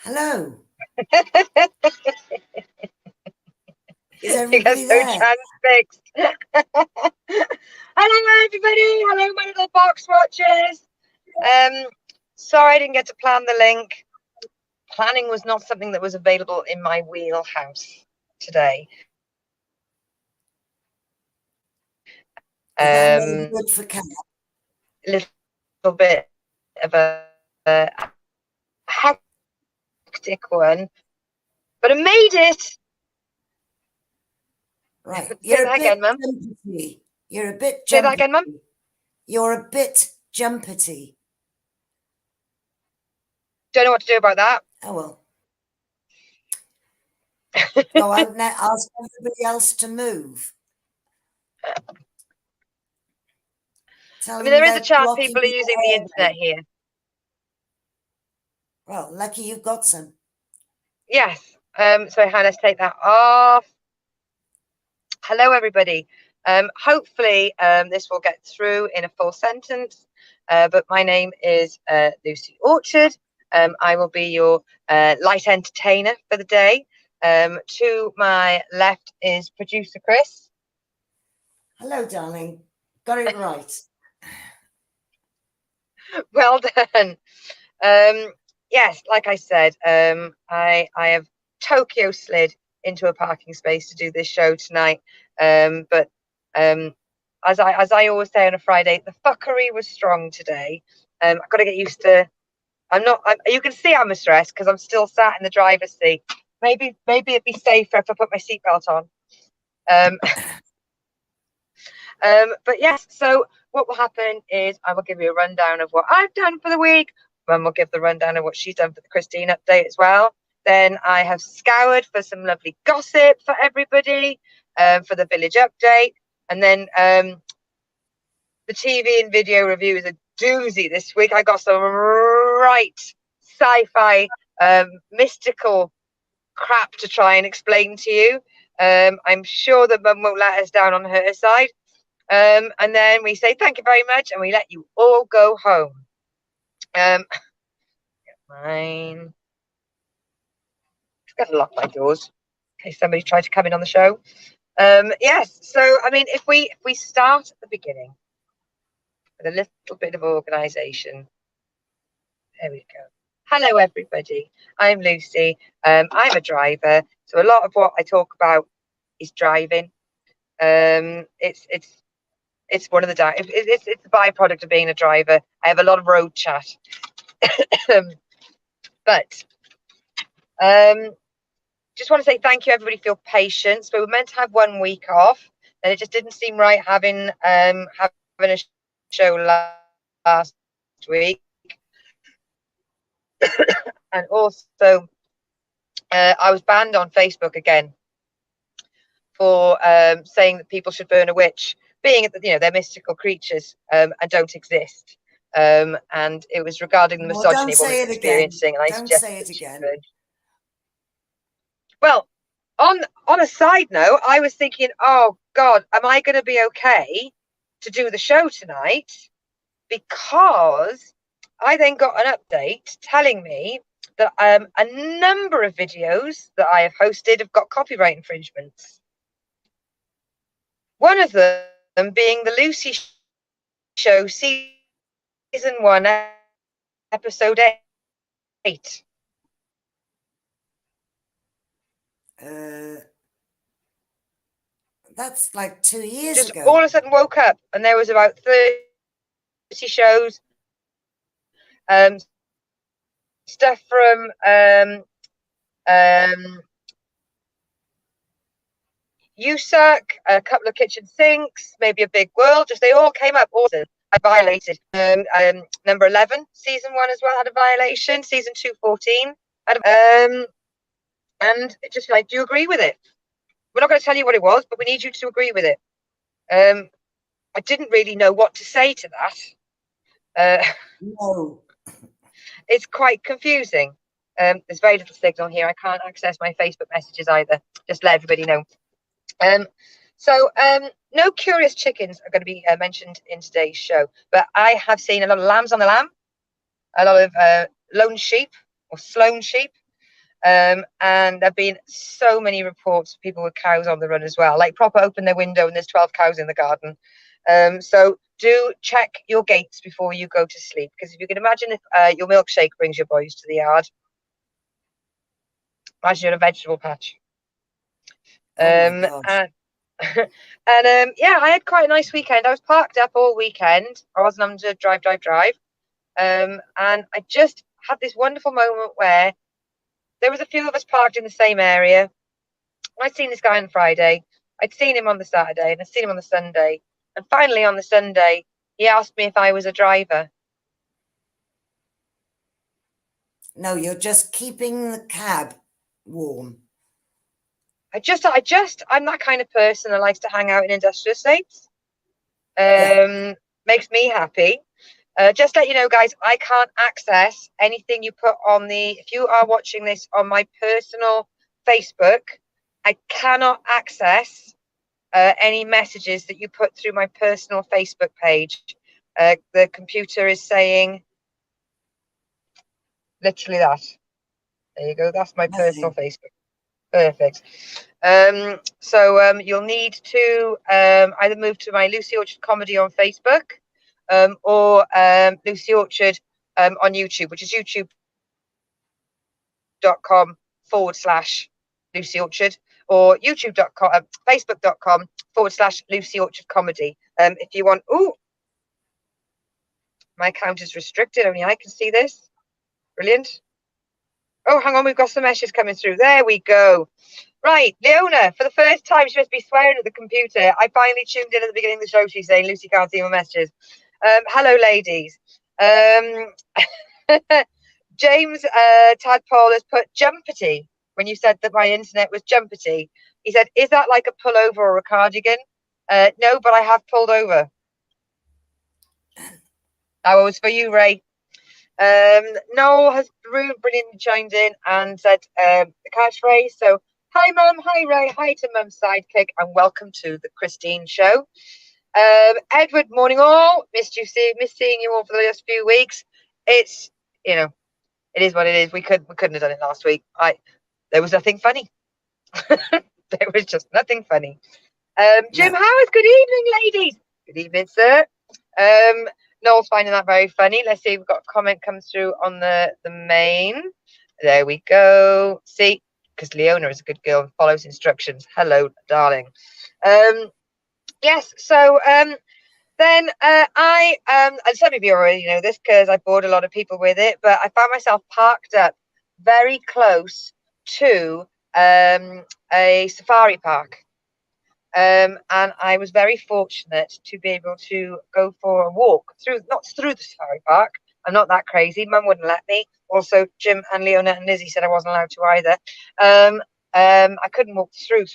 Hello. Is You get everybody so there? transfixed. Hello, everybody. Hello, my little box watchers. Sorry I didn't get to plan the link. Planning was not something that was available in my wheelhouse today. Is that no good for Cat? A little bit of a hectic one, but I made it. Right. Say You're a that bit again, Mum. jumpety. You're a bit Say that again, Mum. jumpety. You're a bit jumpety. Don't know what to do about that. Oh, well. Go out and ask everybody else to move. Tell them there is a they're chance blocking people are using the internet here. Well, lucky you've got some. Yes. So let's take that off. Hello, everybody. Hopefully, this will get through in a full sentence. But my name is Lucy Orchard. I will be your light entertainer for the day. To my left is producer Chris. Hello, darling. Got it right. Well done. Yes, like I said, I have Tokyo slid into a parking space to do this show tonight. But as I always say on a Friday, the fuckery was strong today. I've got to get used to. You can see I'm stressed because I'm still sat in the driver's seat. Maybe it'd be safer if I put my seatbelt on. But yes, so what will happen is I will give you a rundown of what I've done for the week. Mum will give the rundown of what she's done for the Christine update as well. Then I have scoured for some lovely gossip for everybody, for the village update. And then the TV and video review is a doozy this week. I got some right sci-fi, mystical crap to try and explain to you. I'm sure that Mum won't let us down on her side. And then we say thank you very much and we let you all go home. Mine. I've got to lock my doors in case somebody tried to come in on the show. Yes, so I mean, if we start at the beginning with a little bit of organisation. There we go. Hello, everybody. I'm Lucy. I'm a driver, so a lot of what I talk about is driving. It's one of the it's the byproduct of being a driver. I have a lot of road chat. But just want to say thank you everybody for your patience. We were meant to have 1 week off, and it just didn't seem right having a show last week. And also I was banned on Facebook again for saying that people should burn a witch, being that they're mystical creatures and don't exist. And it was regarding the misogyny Don't say woman's it experiencing, again. and I Don't suggested say it again. Well, on a side note, I was thinking, oh God, am I going to be okay to do the show tonight? Because I then got an update telling me that a number of videos that I have hosted have got copyright infringements. One of them being the Lucy Show season 1, episode 8. That's like 2 years Just ago. all of a sudden woke up and there was about 30 shows. Stuff from USAC, a couple of kitchen sinks, maybe a big world. Just they all came up. Awesome. I violated number 11, season 1 as well had a violation. Season 2, 14. And just like, do you agree with it? We're not going to tell you what it was, but we need you to agree with it. I didn't really know what to say to that. No. It's quite confusing. There's very little signal here. I can't access my Facebook messages either. Just let everybody know. So no curious chickens are going to be mentioned in today's show, but I have seen a lot of lambs on the lamb, a lot of lone sheep or Sloan sheep, And there've been so many reports of people with cows on the run as well, like proper open their window and there's 12 cows in the garden. So do check your gates before you go to sleep, because if you can imagine if your milkshake brings your boys to the yard, imagine you're in a vegetable patch. Oh my gosh. And yeah, I had quite a nice weekend. I was parked up all weekend. I wasn't having to drive. And I just had this wonderful moment where there was a few of us parked in the same area. I'd seen this guy on Friday. I'd seen him on the Saturday, and I'd seen him on the Sunday. And finally on the Sunday, he asked me if I was a driver. No, you're just keeping the cab warm. I'm that kind of person that likes to hang out in industrial estates. Makes me happy. Just let you know, guys, I can't access anything you put on if you are watching this on my personal Facebook, I cannot access any messages that you put through my personal Facebook page. The computer is saying literally that. There you go. That's my personal Facebook. Perfect. So you'll need to either move to my Lucy Orchard Comedy on Facebook, or Lucy Orchard on YouTube, which is youtube.com/Lucy Orchard, or facebook.com/Lucy Orchard Comedy. If you want, my account is restricted, only I can see this. Brilliant. Oh, hang on, we've got some messages coming through. There we go. Right, Leona, for the first time, she must be swearing at the computer. I finally tuned in at the beginning of the show. She's saying, Lucy can't see my messages. Hello, ladies. James Tadpole has put jumpety when you said that my internet was jumpety. He said, is that like a pullover or a cardigan? No, but I have pulled over. That was for you, Ray. Noel has brilliantly chimed in and said the catchphrase. So, hi, Mum. Hi, Ray. Hi to Mum's sidekick, and welcome to the Christine Show. Edward, morning all. Missed seeing you all for the last few weeks. It's, it is what it is. We couldn't have done it last week. There was nothing funny. There was just nothing funny. Jim Howard, good evening, ladies. Good evening, sir. Noel's finding that very funny. Let's see, we've got a comment come through on the main. There we go. See, because Leona is a good girl and follows instructions. Hello, darling. Yes, so then and some of you already know this because I bored a lot of people with it, but I found myself parked up very close to a safari park. And I was very fortunate to be able to go for a walk not through the safari park. I'm not that crazy. Mum wouldn't let me. Also, Jim and Leona and Lizzie said I wasn't allowed to either. I couldn't walk through,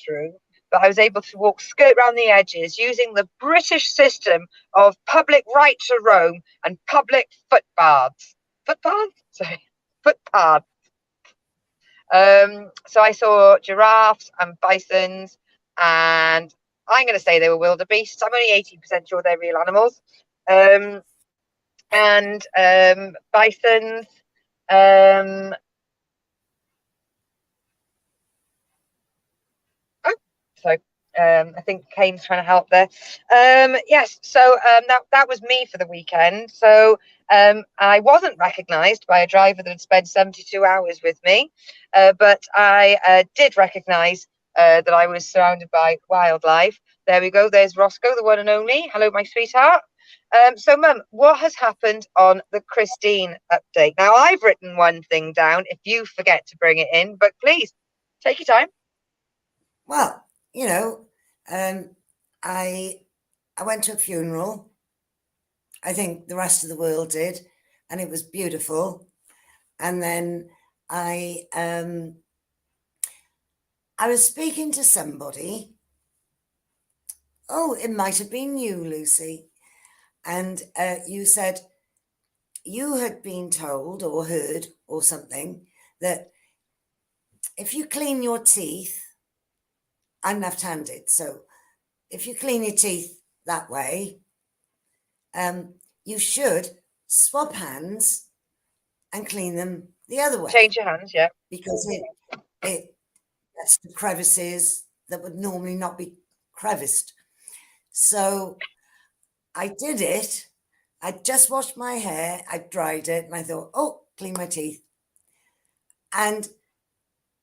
but I was able to skirt around the edges using the British system of public right to roam and public footpaths. Footpaths. So I saw giraffes and bisons, and I'm going to say they were wildebeests. I'm only 80% sure they're real animals. And bisons. I think Kane's trying to help there. Yes, so that was me for the weekend. So I wasn't recognised by a driver that had spent 72 hours with me, but I did recognise that I was surrounded by wildlife. There we go. There's Roscoe, the one and only. Hello, my sweetheart. So, Mum, what has happened on the Christine update? Now, I've written one thing down if you forget to bring it in, but please take your time. Well, I went to a funeral. I think the rest of the world did, and it was beautiful. And then I was speaking to somebody. Oh, it might have been you, Lucy. And you said you had been told or heard or something that if you clean your teeth, I'm left-handed, so if you clean your teeth that way, you should swap hands and clean them the other way. Change your hands, yeah. Because it gets to crevices that would normally not be creviced. So I did it. I just washed my hair. I dried it and I thought, oh, clean my teeth. And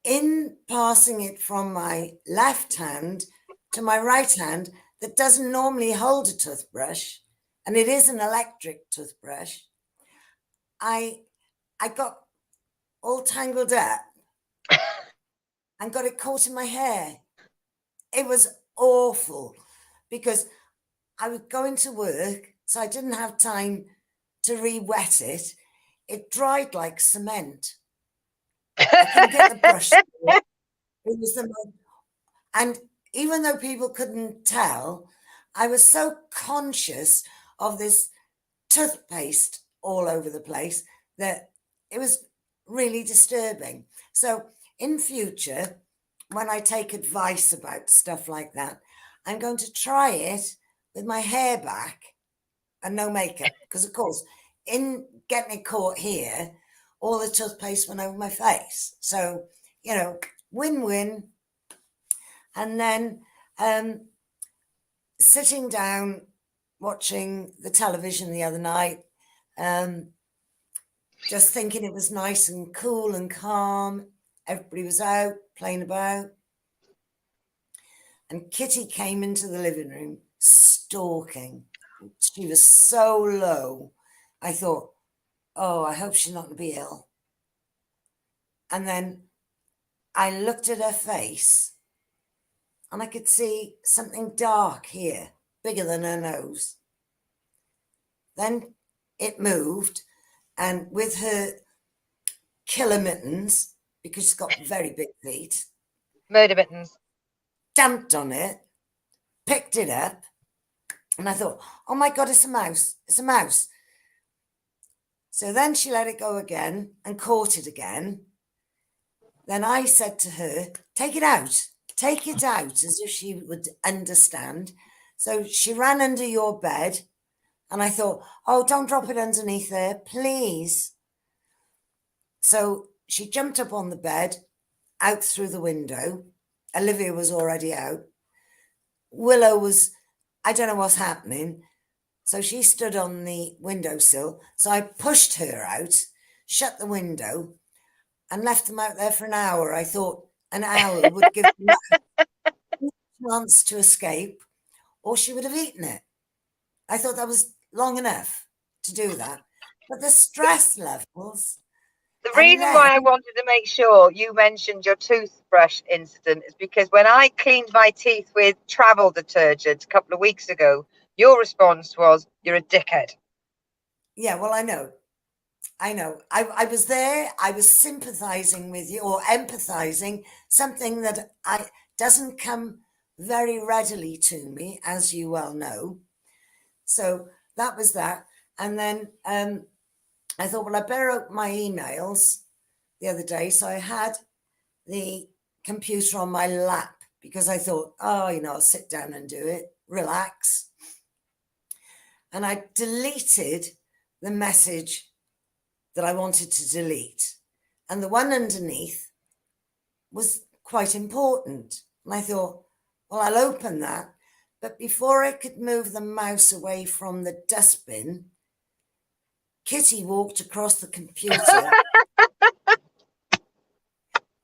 in passing it from my left hand to my right hand, that doesn't normally hold a toothbrush, and it is an electric toothbrush, I got all tangled up and got it caught in my hair. It was awful because I was going to work, so I didn't have time to re-wet it. It dried like cement. I couldn't get the brush. It was the most, and even though people couldn't tell, I was so conscious of this toothpaste all over the place that it was really disturbing. So in future, when I take advice about stuff like that, I'm going to try it with my hair back and no makeup. Because of course, in getting it caught here, all the toothpaste went over my face. So, you know, win-win. And then sitting down, watching the television the other night, just thinking it was nice and cool and calm. Everybody was out playing about. And Kitty came into the living room stalking. She was so low. I thought, oh, I hope she's not going to be ill. And then I looked at her face and I could see something dark here, bigger than her nose. Then it moved, and with her killer mittens, because she's got very big feet, Murder mittens, stamped on it, picked it up, and I thought, oh my God, it's a mouse. It's a mouse. So then she let it go again and caught it again. Then I said to her, take it out, as if she would understand. So she ran under your bed, and I thought, oh, don't drop it underneath there, please. So she jumped up on the bed, out through the window. Olivia was already out. Willow was, I don't know what's happening. So she stood on the windowsill. So I pushed her out, shut the window, and left them out there for an hour. I thought an hour would give them a chance to escape, or she would have eaten it. I thought that was long enough to do that. But the stress levels. The reason why I wanted to make sure you mentioned your toothbrush incident is because when I cleaned my teeth with travel detergent a couple of weeks ago, your response was, you're a dickhead. Yeah, well, I know. I was there. I was sympathizing with you, or empathizing, something that doesn't come very readily to me, as you well know. So that was that. And then I thought, well, I better open my emails the other day. So I had the computer on my lap because I thought, oh, you know, I'll sit down and do it, relax. And I deleted the message that I wanted to delete. And the one underneath was quite important. And I thought, well, I'll open that. But before I could move the mouse away from the dustbin, Kitty walked across the computer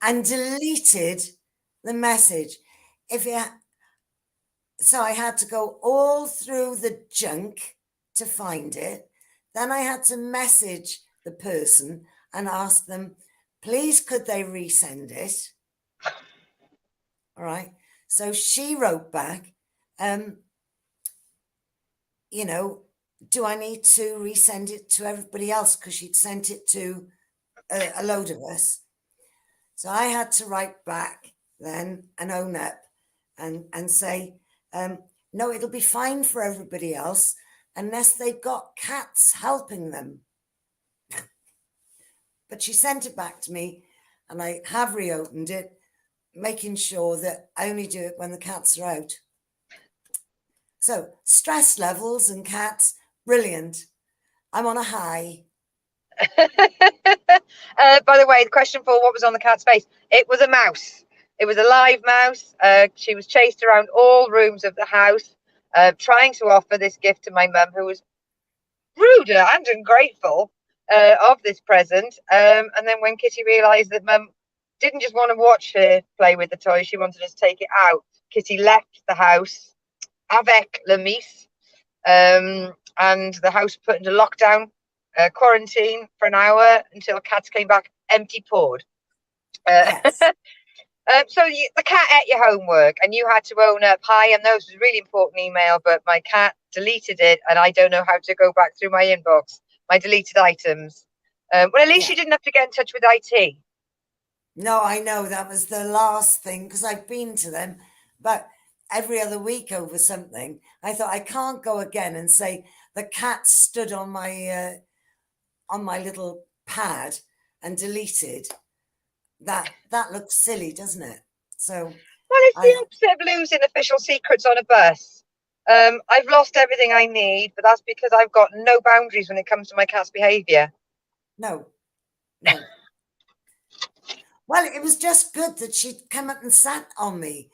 and deleted the message. So I had to go all through the junk to find it. Then I had to message the person and ask them, please, could they resend it? All right. So she wrote back, you know, do I need to resend it to everybody else? Because she'd sent it to a load of us. So I had to write back then and own up and say, no, it'll be fine for everybody else unless they've got cats helping them. But she sent it back to me and I have reopened it, making sure that I only do it when the cats are out. So stress levels and cats, brilliant. I'm on a high. By the way, the question for what was on the cat's face, it was a mouse. It was a live mouse. She was chased around all rooms of the house, trying to offer this gift to my mum, who was rude and ungrateful of this present. And then when Kitty realised that mum didn't just want to watch her play with the toy, she wanted us to take it out, Kitty left the house avec le mice, and the house put into lockdown, quarantine for an hour until cats came back empty-pawed. Yes. So the cat ate your homework and you had to own up. Hi, and that was a really important email, but my cat deleted it and I don't know how to go back through my inbox, my deleted items. Well, at least you didn't have to get in touch with IT. No, I know that was the last thing because I've been to them, but every other week over something. I thought I can't go again and say the cat stood on my little pad and deleted. That looks silly, doesn't it? So well, it's the opposite of losing official secrets on a bus. I've lost everything I need, but that's because I've got no boundaries when it comes to my cat's behaviour. No. Well, it was just good that she'd come up and sat on me.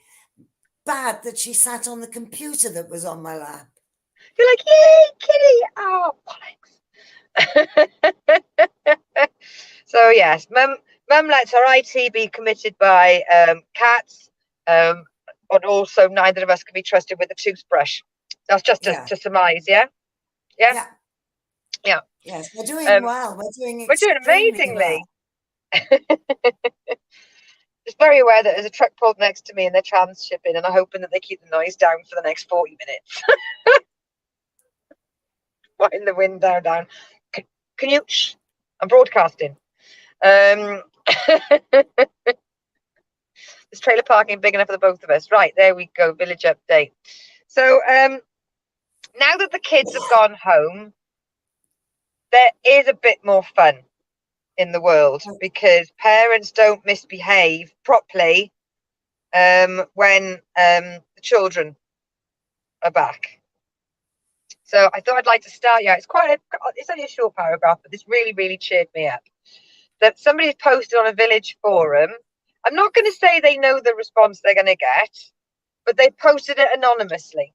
Bad that she sat on the computer that was on my lap. You're like, yay, Kitty! Oh, bollocks. So yes, Mum lets her IT be committed by cats, but also neither of us can be trusted with a toothbrush. That's just to surmise, yeah? Yeah. Yes, we're doing well. We're doing amazingly. Well. Just very aware that there's a truck pulled next to me and they're transshipping, and I'm hoping that they keep the noise down for the next 40 minutes. Wind the window down. Can you? Shh, I'm broadcasting. This trailer parking big enough for the both of us. Right, there we go. Village update. So now that the kids have gone home, there is a bit more fun in the world because parents don't misbehave properly when the children are back. So I thought I'd like to start. Yeah, it's only a short paragraph, but this really cheered me up. That somebody's posted on a village forum. I'm not going to say they know the response they're going to get, but they posted it anonymously.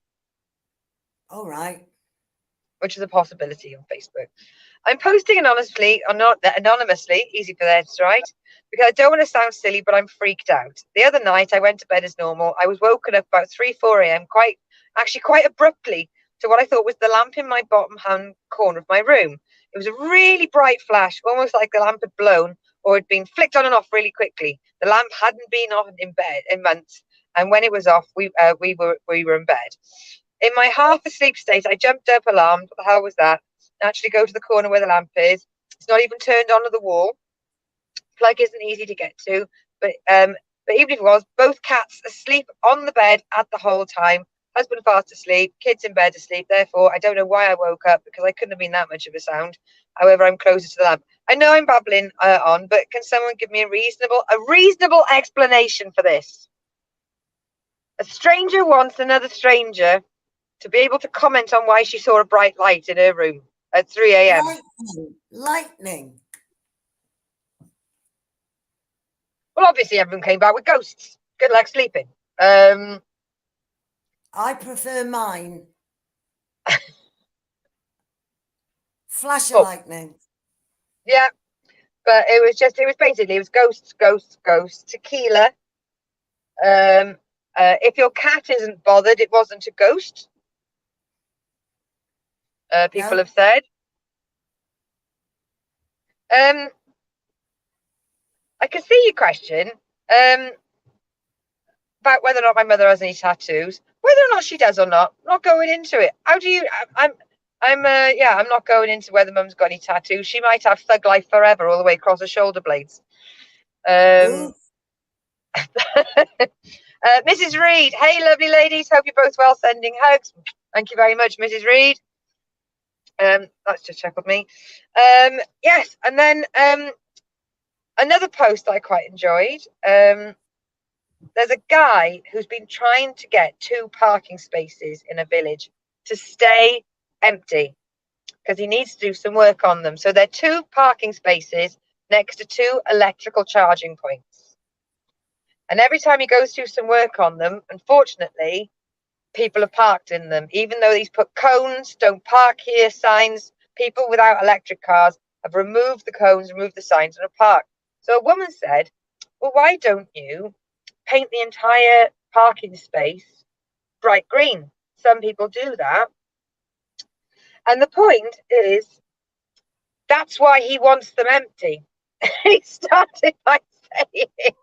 All right. Which is a possibility on Facebook. I'm posting anonymously, easy for them to write, because I don't want to sound silly, but I'm freaked out. The other night, I went to bed as normal. I was woken up about 4 a.m. quite abruptly to what I thought was the lamp in my bottom hand corner of my room. It was a really bright flash, almost like the lamp had blown or had been flicked on and off really quickly. The lamp hadn't been on in bed in months, and when it was off, we were in bed. In my half asleep state, I jumped up alarmed. What the hell was that? Naturally go to the corner where the lamp is. It's not even turned onto the wall. Plug isn't easy to get to, but even if it was, both cats asleep on the bed at the whole time. Husband fast asleep, kids in bed asleep. Therefore, I don't know why I woke up because I couldn't have been that much of a sound. However, I'm closer to the lamp. I know I'm babbling on, but can someone give me a reasonable explanation for this? A stranger wants another stranger to be able to comment on why she saw a bright light in her room at 3 a.m. Lightning. Well, obviously everyone came back with ghosts. Good luck sleeping. I prefer mine. Flash of lightning. Yeah, but it was ghosts, tequila. If your cat isn't bothered, it wasn't a ghost. People have said. I can see your question about whether or not my mother has any tattoos. Whether or not she does or not, I'm not going into it. How do you? I'm not going into whether mum's got any tattoos. She might have thug life forever all the way across her shoulder blades. Mrs. Reed, hey, lovely ladies. Hope you're both well. Sending hugs. Thank you very much, Mrs. Reed. That's just chuckled me. Yes, and then another post I quite enjoyed. There's a guy who's been trying to get 2 parking spaces in a village to stay empty because he needs to do some work on them. So they're 2 parking spaces next to 2 electrical charging points. And every time he goes through some work on them, unfortunately, people are parked in them. Even though he's put cones, don't park here signs, people without electric cars have removed the cones, removed the signs, and are parked. So a woman said, well, why don't you paint the entire parking space bright green? Some people do that. And the point is, that's why he wants them empty. He started by saying,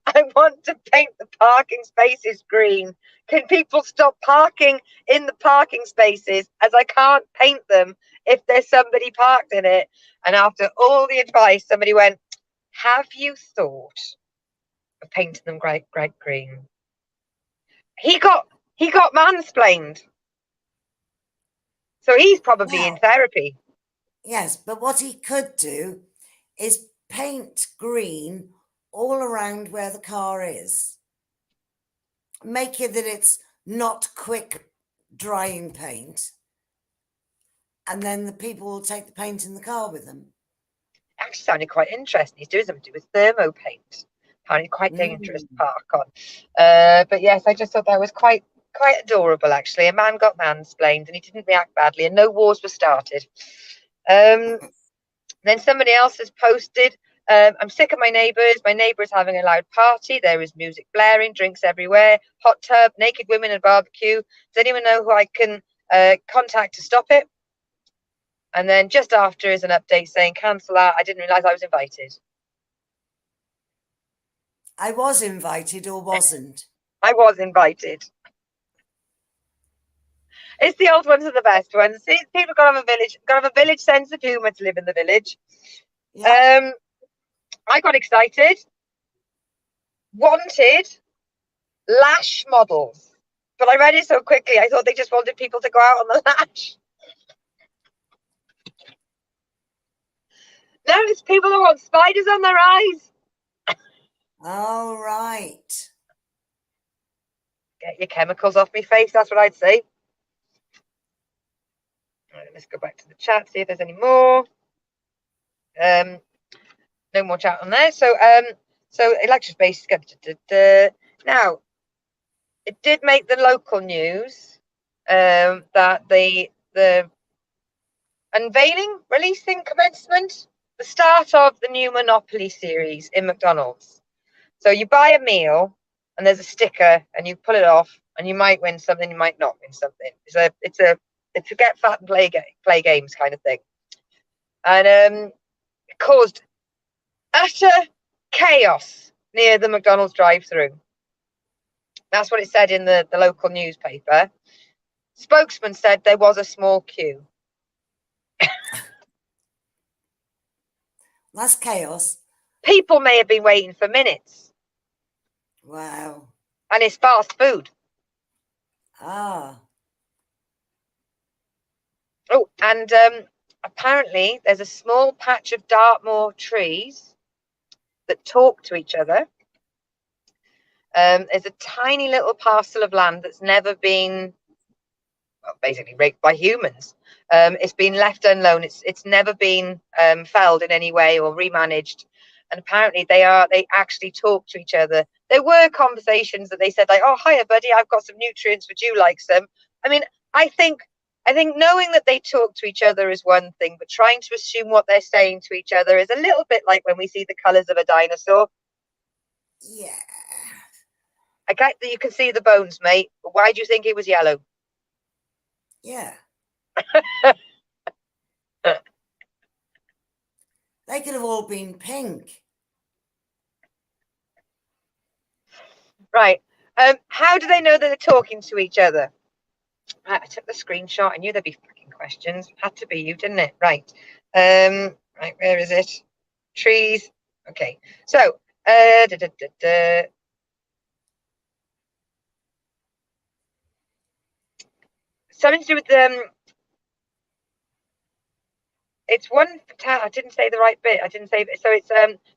I want to paint the parking spaces green. Can people stop parking in the parking spaces, as I can't paint them if there's somebody parked in it? And after all the advice, somebody went, have you thought of painting them bright green? He got mansplained. So he's probably in therapy. Yes, but what he could do is paint green all around where the car is. Make it that it's not quick drying paint. And then the people will take the paint in the car with them. Actually sounded quite interesting. He's doing something to do with thermo paint. Apparently quite dangerous to park on. But yes, I just thought that was quite adorable, actually. A man got mansplained and he didn't react badly and no wars were started. Then somebody else has posted, I'm sick of my neighbours. My neighbour is having a loud party. There is music blaring, drinks everywhere, hot tub, naked women and barbecue. Does anyone know who I can contact to stop it? And then just after is an update saying, cancel that. I didn't realise I was invited. I was invited or wasn't? I was invited. It's the old ones are the best ones. See, people got to have a village sense of humour to live in the village. Yeah. I got excited. Wanted lash models, but I read it so quickly. I thought they just wanted people to go out on the lash. No, it's people who want spiders on their eyes. All right. Get your chemicals off my face. That's what I'd say. Right, let's go back to the chat, see if there's any more. No more chat on there. So election space. Now, it did make the local news that the unveiling, releasing, commencement, the start of the new Monopoly series in McDonald's. So you buy a meal and there's a sticker and you pull it off and you might win something, you might not win something. It's a get fat and play games kind of thing. And it caused utter chaos near the McDonald's drive-through. That's what it said in the local newspaper. Spokesman said there was a small queue. That's chaos. People may have been waiting for minutes. Wow. And it's fast food. Ah. Oh, and apparently there's a small patch of Dartmoor trees that talk to each other. There's a tiny little parcel of land that's never been, well, basically raped by humans. It's been left alone. It's never been felled in any way or remanaged. And apparently they actually talk to each other. There were conversations that they said like, "Oh, hiya, buddy, I've got some nutrients. Would you like some?" I mean, I think knowing that they talk to each other is one thing, but trying to assume what they're saying to each other is a little bit like when we see the colours of a dinosaur. Yeah. I get that you can see the bones, mate, but why do you think it was yellow? Yeah. They could have all been pink. Right. How do they know that they're talking to each other? Right, I took the screenshot. I knew there'd be fucking questions. Had to be you, didn't it? Right. Right, where is it? Trees. Okay. So, something to do with it's one. I didn't say the right bit. I didn't say so. It's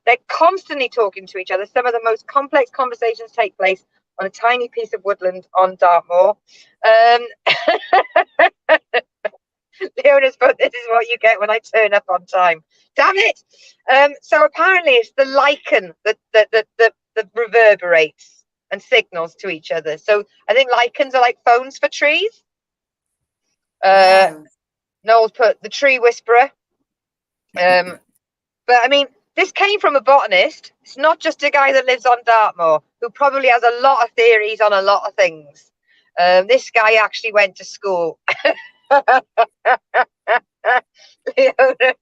they're constantly talking to each other. Some of the most complex conversations take place on a tiny piece of woodland on Dartmoor. Leona's put, this is what you get when I turn up on time. Damn it! So apparently it's the lichen that reverberates and signals to each other. So I think lichens are like phones for trees. Wow. Noel's put the tree whisperer. But I mean, this came from a botanist. It's not just a guy that lives on Dartmoor who probably has a lot of theories on a lot of things. This guy actually went to school. Leona.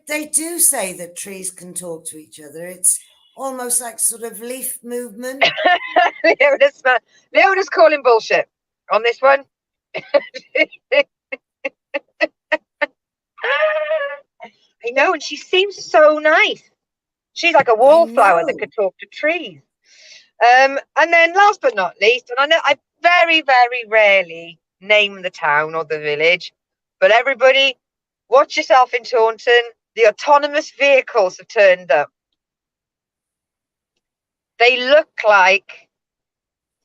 They do say that trees can talk to each other. It's almost like sort of leaf movement. Leona's calling bullshit on this one. I know, and she seems so nice. She's like a wallflower that could talk to trees. And then last but not least, and I know I very, very rarely name the town or the village, but everybody, watch yourself in Taunton. The autonomous vehicles have turned up. They look like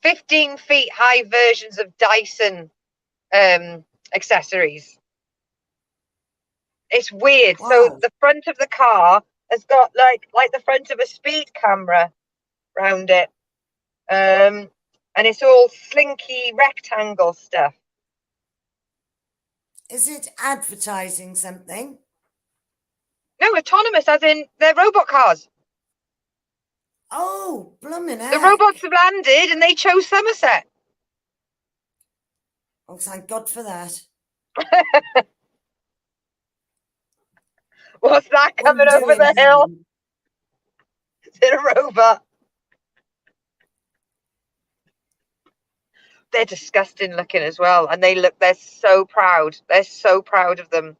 15 feet high versions of Dyson accessories. It's weird. Wow. So the front of the car has got like the front of a speed camera round it. And it's all slinky rectangle stuff. Is it advertising something? No, autonomous as in they're robot cars. Oh, blooming heck. The robots have landed and they chose Somerset. Oh, thank God for that. What's that coming over the hill? Is it a robot? They're disgusting looking as well. And they're so proud. They're so proud of them.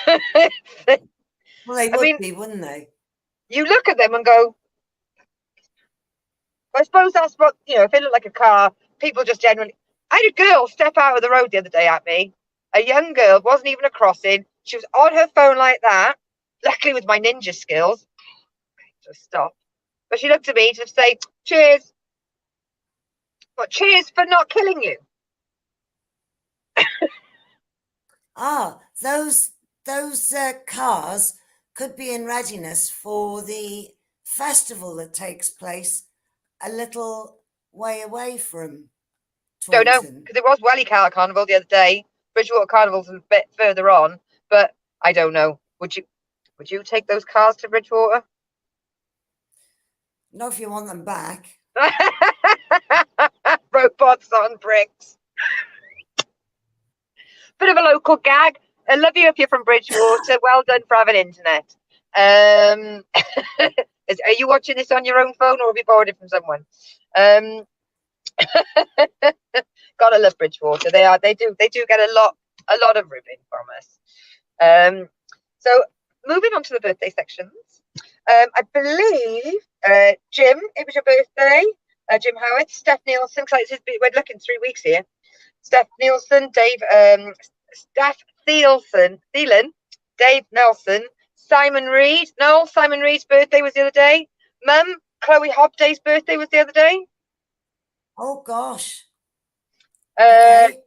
Well, they would be, wouldn't they? You look at them and go, I suppose that's what, if it looked like a car, people just generally. I had a girl step out of the road the other day at me. A young girl, wasn't even a crossing. She was on her phone like that. Luckily, with my ninja skills, just stop. But she looked at me to say, cheers. But cheers for not killing you. Those cars could be in readiness for the festival that takes place a little way away from Taunton. Don't know, because it was Welly Carnival the other day. Bridgewater Carnival's a bit further on, but I don't know. Would you take those cars to Bridgewater? Not if you want them back. Robots on bricks. Bit of a local gag. I love you if you're from Bridgewater. Well done for having internet. Are you watching this on your own phone or have you borrowed it from someone? Gotta love Bridgewater. They do get a lot of ribbon from us. So moving on to the birthday sections. I believe Jim, it was your birthday. Jim Howard, Steph Nielsen. We're looking 3 weeks here. Steph Nielsen, Steph Thielen, Dave Nelson, Simon Reed. No, Simon Reed's birthday was the other day. Mum, Chloe Hobday's birthday was the other day. Oh gosh. Okay.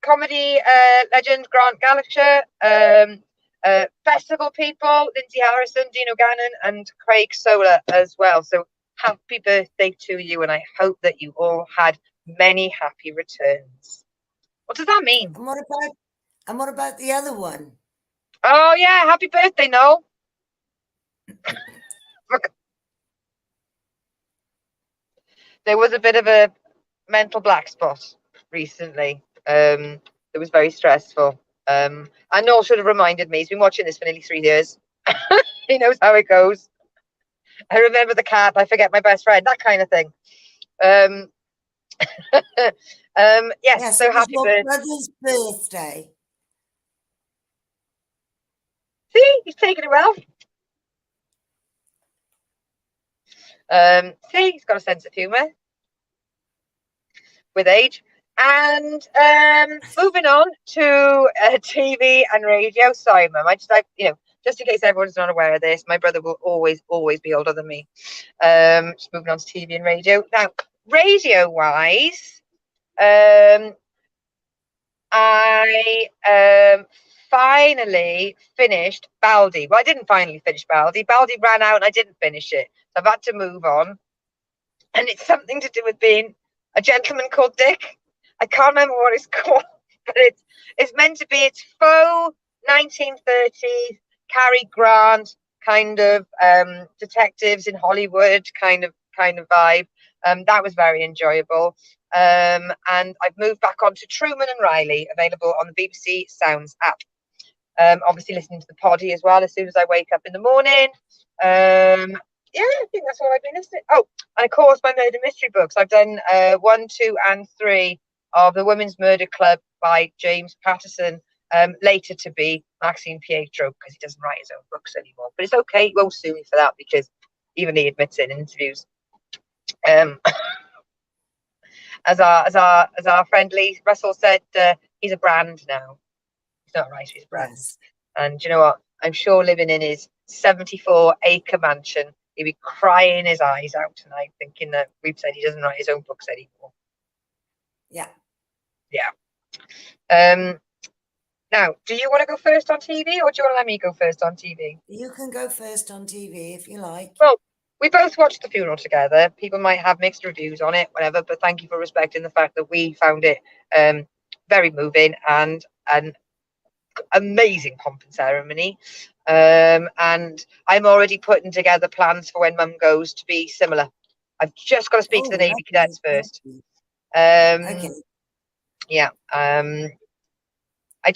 Comedy legend Grant Gallagher, festival people Lindsay Harrison, Dean O'Gannon, and Craig Solar as well. So happy birthday to you, and I hope that you all had many happy returns. What does that mean? And what about the other one? Oh yeah, happy birthday, Noel. There was a bit of a mental black spot recently. It was very stressful. And Noel should have reminded me. He's been watching this for nearly 3 years. He knows how it goes. I remember the cat. I forget my best friend. That kind of thing. Yes. So happy birthday. Brother's birthday. See, he's taking it well. See, he's got a sense of humour with age. And moving on to TV and radio. Sorry, Mum. Just in case everyone's not aware of this, my brother will always be older than me. Just moving on to TV and radio. Now, radio-wise, 'cause I, you know, just in case everyone's not aware of this, my brother will always be older than me. Just moving on to TV and radio. Now, radio-wise, 'cause I, you know, just in case everyone's not aware of this, my brother will always be older than me. Just moving on to TV and radio. Now, radio-wise, I finally finished Baldy. Well, I didn't finally finish Baldy. Baldy ran out and I didn't finish it. So I've had to move on. And it's something to do with being a gentleman called Dick. I can't remember what it's called, but it's meant to be, it's faux 1930s Cary Grant kind of detectives in Hollywood kind of vibe. That was very enjoyable. And I've moved back on to Truman and Riley, available on the BBC Sounds app. Obviously listening to the poddy as well as soon as I wake up in the morning. Yeah, I think that's what I've been listening. Oh, and of course my murder mystery books. I've done 1, 2, and 3 of the Women's Murder Club by James Patterson. Later to be Maxine Pietro, because he doesn't write his own books anymore. But it's okay, he won't sue me for that, because even he admits it in interviews. As our friend Lee Russell said, he's a brand now. He's not a writer, he's a brand. Yes. And you know what? I'm sure living in his 74-acre mansion, he'd be crying his eyes out tonight, thinking that we've said he doesn't write his own books anymore. Yeah. Yeah. Now, do you want to go first on TV, or do you want to let me go first on TV? You can go first on TV if you like. Well, we both watched the funeral together. People might have mixed reviews on it, whatever, but thank you for respecting the fact that we found it very moving and an amazing pomp and ceremony. And I'm already putting together plans for when Mum goes to be similar. I've just got to speak to the Navy cadets first. Okay. Yeah. I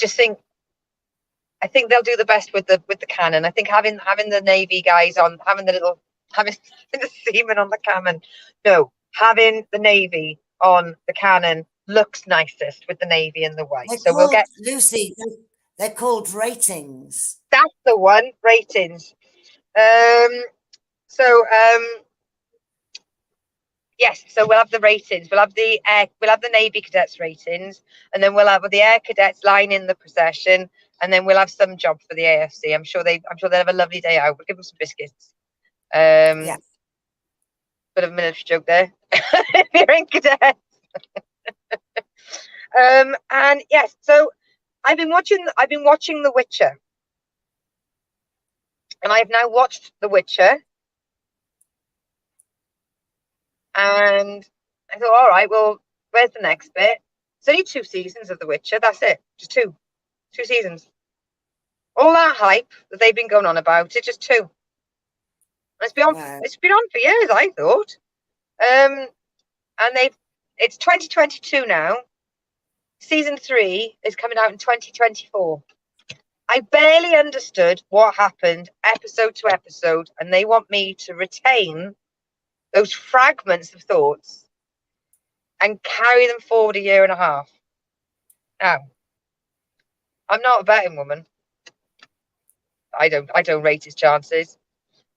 think they'll do the best with the cannon. I think having the Navy guys on, having the seamen on the cannon. No, having the Navy on the cannon looks nicest with the Navy and the white. So we'll get Lucy. They're called ratings. That's the one, ratings. Yes, so we'll have the ratings. We'll have the Navy cadets ratings, and then we'll have the air cadets line in the procession, and then we'll have some job for the AFC. I'm sure they'll have a lovely day out. We'll give them some biscuits. Yeah. Bit of a military joke there. If you're in cadets. And yes, so I've been watching The Witcher. And I have now watched The Witcher. And I thought, all right, well, where's the next bit? It's only 2 seasons of The Witcher. That's it. Just 2 seasons. All that hype that they've been going on about, it's just 2. It's been on for years, I thought. And it's 2022 now. Season 3 is coming out in 2024. I barely understood what happened episode to episode, and they want me to retain those fragments of thoughts and carry them forward a year and a half. Now, I'm not a betting woman. I don't rate his chances.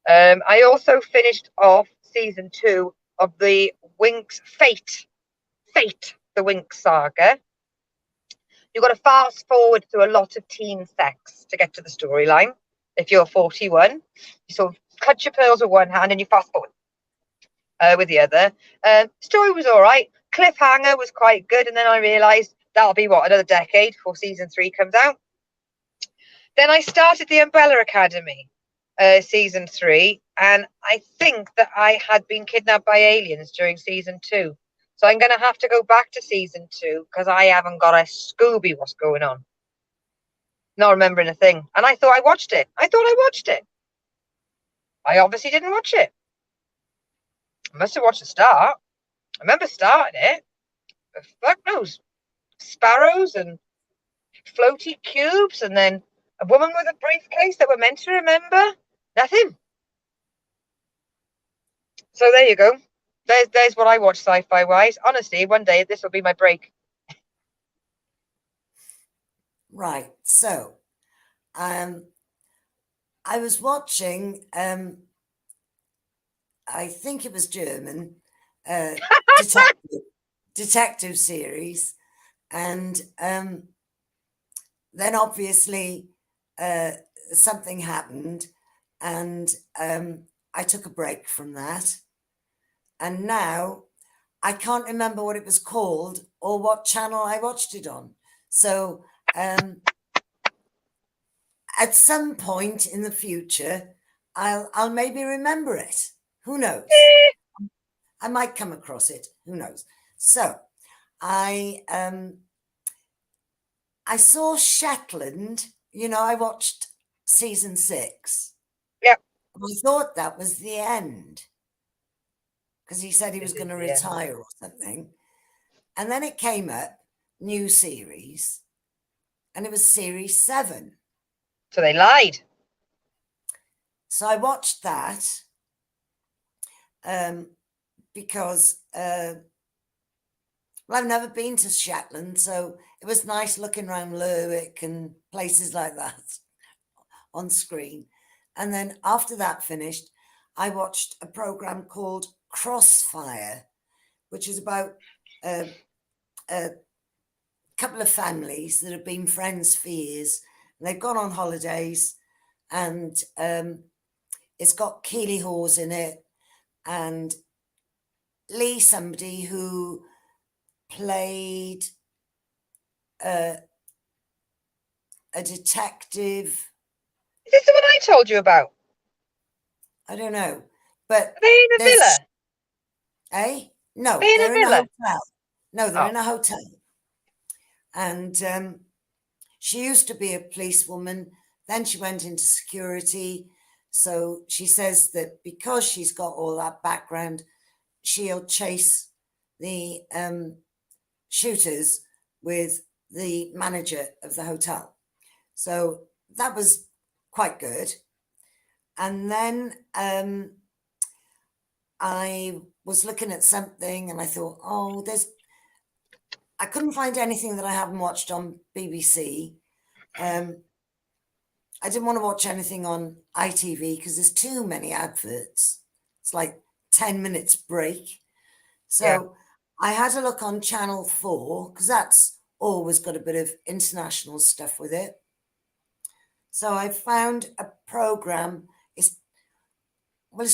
I also finished off season 2 of the Winx Fate, the Winx saga. You've got to fast forward through a lot of teen sex to get to the storyline. If you're 41, you sort of cut your pearls with one hand and you fast forward with the other. Story was all right. Cliffhanger was quite good, and then I realised that'll be another decade before season 3 comes out. Then I started the Umbrella Academy, season 3, and I think that I had been kidnapped by aliens during season 2. So I'm going to have to go back to season 2 because I haven't got a Scooby what's going on. Not remembering a thing. And I thought I watched it. I obviously didn't watch it. I must have watched the start. I remember starting it. But fuck knows. Sparrows and floaty cubes, and then a woman with a briefcase that we're meant to remember. Nothing. So there you go. There's what I watch sci-fi wise. Honestly, one day this will be my break. Right. So, I was watching. I think it was German detective series, and then obviously something happened, and I took a break from that. And now I can't remember what it was called or what channel I watched it on. So at some point in the future, I'll maybe remember it. Who knows? I might come across it. Who knows? So I saw Shetland. I watched season 6. Yep. I thought that was the end because he said he was This going is to the end. retire or something. And then it came up, new series, and it was series 7. So they lied. So I watched that because, well, I've never been to Shetland, so it was nice looking around Lerwick and places like that on screen. And then after that finished, I watched a program called Crossfire, which is about a couple of families that have been friends for years. And they've gone on holidays, and it's got Keely Hawes in it, and Lee, somebody who played a detective. Is this the one I told you about? I don't know, but Are they in a villa? No, Are they in a they're in a villa? hotel. No, they're Oh. in a hotel. And she used to be a policewoman. Then she went into security. So she says that because she's got all that background, she'll chase the shooters with the manager of the hotel. So that was quite good. And then I was looking at something and I thought, oh, I couldn't find anything that I haven't watched on BBC. I didn't want to watch anything on ITV because there's too many adverts. It's like 10 minutes break. So Yeah. I had a look on Channel 4 because that's always got a bit of international stuff with it. So I found a program. It's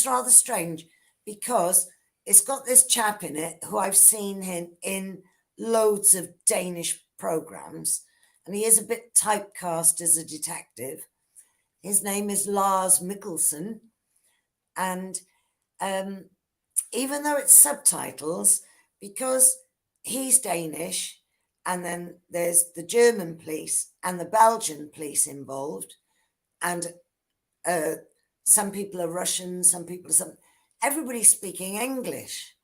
rather strange because it's got this chap in it who I've seen him in loads of Danish programs, and he is a bit typecast as a detective. His name is Lars Mikkelsen, and even though it's subtitles, because he's Danish, and then there's the German police and the Belgian police involved, and some people are Russian, some people are everybody's speaking English.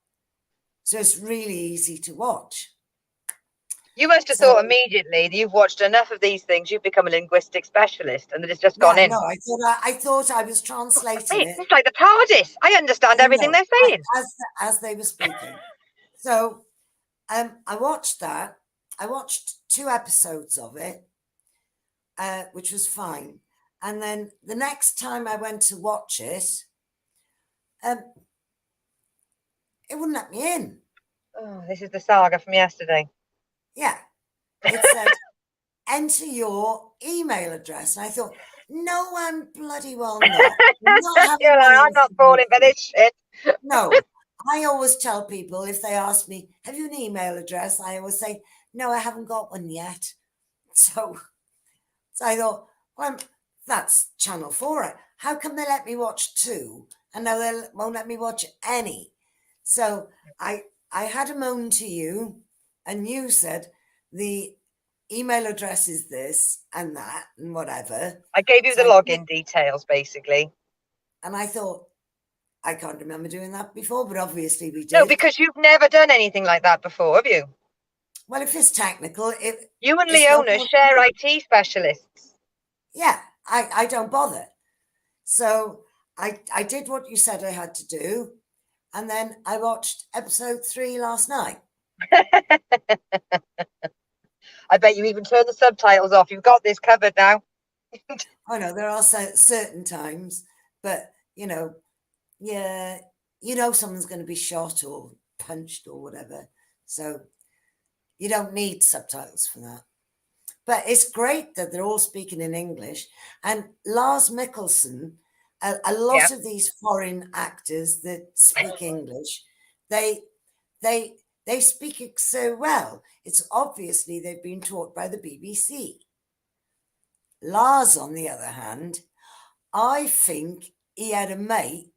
So it's really easy to watch. You must have thought immediately that you've watched enough of these things, you've become a linguistic specialist, and that it's just gone in. No, I thought I was translating it. It's like the TARDIS. I understand everything they're saying. As they were speaking. So I watched that. I watched 2 episodes of it, which was fine. And then the next time I went to watch it, it wouldn't let me in. Oh, this is the saga from yesterday. Yeah. It said, enter your email address. And I thought, no, I'm bloody well not. You're like, I'm not falling for this shit. No, I always tell people if they ask me, have you an email address? I always say, no, I haven't got one yet. So I thought, well, that's Channel 4. How come they let me watch 2 and now they won't let me watch any? So I had a moan to you, and you said the email address is this and that and whatever. I gave you the login details, basically. And I thought, I can't remember doing that before, but obviously we did. No, because you've never done anything like that before, have you? Well, if it's technical, you and Leona share IT specialists. Yeah, I don't bother. So I did what you said I had to do, and then I watched episode 3 last night. I bet you even turned the subtitles off. You've got this covered now. Oh no, there are certain times, but yeah, someone's going to be shot or punched or whatever, so you don't need subtitles for that. But it's great that they're all speaking in English. And Lars Mikkelsen, a lot of these foreign actors that speak English, they they speak it so well. It's obviously they've been taught by the BBC. Lars, on the other hand, I think he had a mate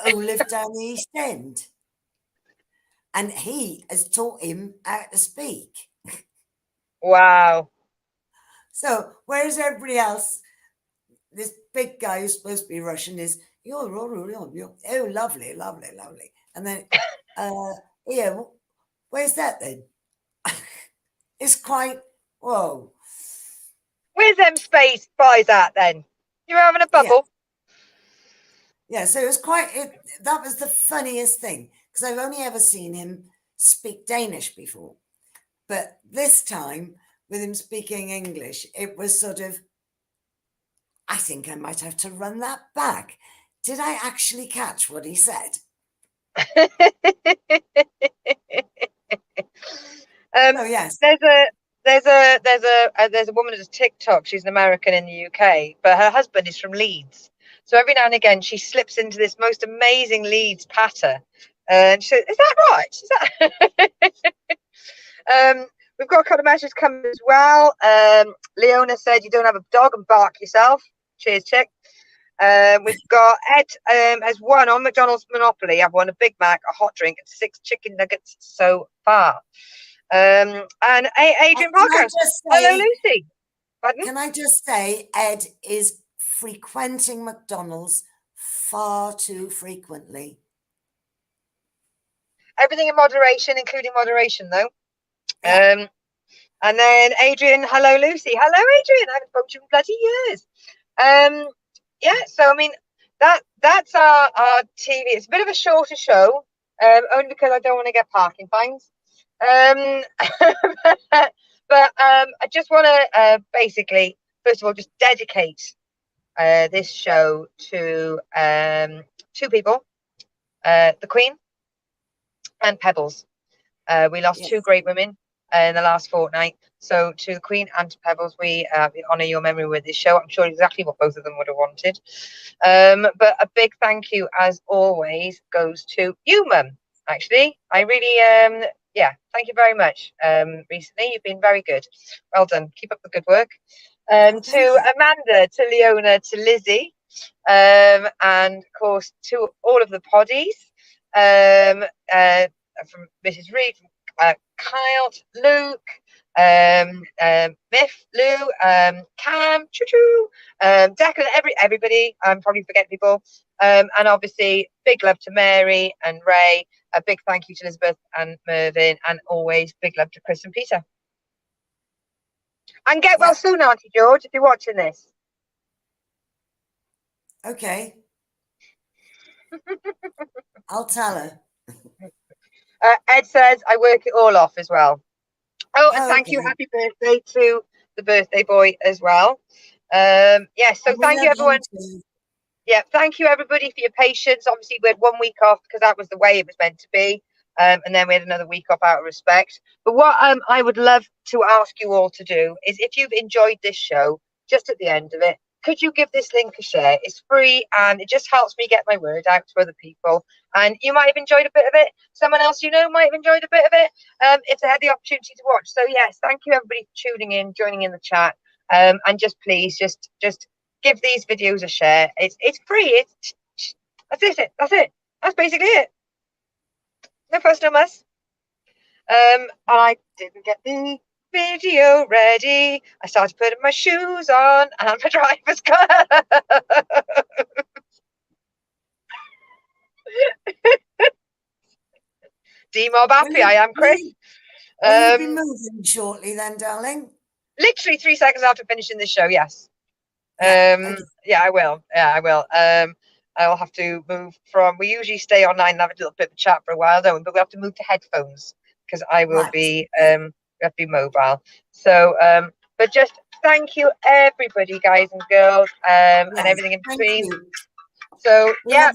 who lived down the East End, and he has taught him how to speak. Wow. So whereas everybody else, this big guy who's supposed to be Russian is, oh, lovely, lovely, lovely. And then, yeah, where's that then? It's quite, whoa. Where's them space boys at then? You're having a bubble? Yeah, so it was that was the funniest thing, because I've only ever seen him speak Danish before. But this time, with him speaking English, it was sort of, I think I might have to run that back. Did I actually catch what he said? Oh yes. There's a woman who's TikTok. She's an American in the UK, but her husband is from Leeds. So every now and again, she slips into this most amazing Leeds patter, and she says, "Is that right? Is that?" We've got a couple of messages coming as well. Leona said, "You don't have a dog and bark yourself." Cheers, chick. We've got Ed has won on McDonald's Monopoly. I've won a Big Mac, a hot drink, and 6 chicken nuggets so far. And Adrian Parker. Hello, Lucy. Pardon? Can I just say, Ed is frequenting McDonald's far too frequently. Everything in moderation, including moderation, though. Yeah. And then Adrian, hello, Lucy. Hello, Adrian. I haven't spoken to you in bloody years. Yeah, so I mean, that's our TV. It's a bit of a shorter show, only because I don't want to get parking fines. But I just want to basically, first of all, just dedicate this show to 2 people, the Queen and Pebbles. We lost 2 great women in the last fortnight. So to the Queen and to Pebbles, we honour your memory with this show. I'm sure exactly what both of them would have wanted. But a big thank you, as always, goes to you, Mum. Actually, I really, yeah, thank you very much. Recently, you've been very good. Well done. Keep up the good work. To Amanda, to Leona, to Lizzie, and of course to all of the poddies, from Mrs. Reed, from Kyle, Luke, Miff, Lou, Cam, Choo Choo, Declan, everybody. I'm probably forgetting people. And obviously, big love to Mary and Ray. A big thank you to Elizabeth and Mervyn, and always big love to Chris and Peter. And get well soon, Auntie George, if you're watching this. Okay. I'll tell her. Ed says, I work it all off as well. Oh, and thank you. Happy birthday to the birthday boy as well. Yes, so thank you, everyone. Yeah, thank you, everybody, for your patience. Obviously, we had 1 week off because that was the way it was meant to be. And then we had another week off out of respect. But what I would love to ask you all to do is, if you've enjoyed this show, just at the end of it, could you give this link a share? It's free and it just helps me get my word out to other people. And you might have enjoyed a bit of it. Someone else you know might have enjoyed a bit of it if they had the opportunity to watch. So, yes, thank you, everybody, for tuning in, joining in the chat. And just please, just give these videos a share. It's free. That's it. That's basically it. No fuss, no muss. And I didn't get the video ready. I started putting my shoes on and my driver's car. D-Mob happy, I am, Chris. Will you be moving shortly then, darling? Literally 3 seconds after finishing this show, yes. Yeah, I will. Yeah, I will. I'll have to move from, we usually stay online and have a little bit of a chat for a while, don't we? But we have to move to headphones because I will be, we have to be mobile. So, but just thank you, everybody, guys and girls, and everything in between. So, yeah.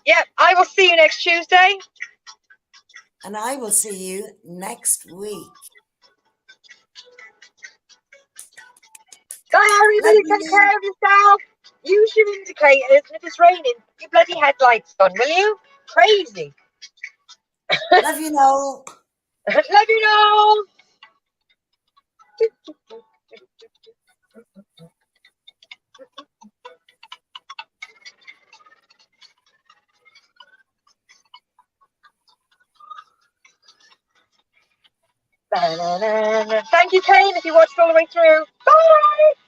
Yeah, I will see you next Tuesday. And I will see you next week. Bye, everybody. Take care of yourself. Use your indicators. And if it's raining, put your bloody headlights on, will you? Crazy. Love you, Noel. Love you, Noel. Thank you, Kane, if you watched all the way through. Bye.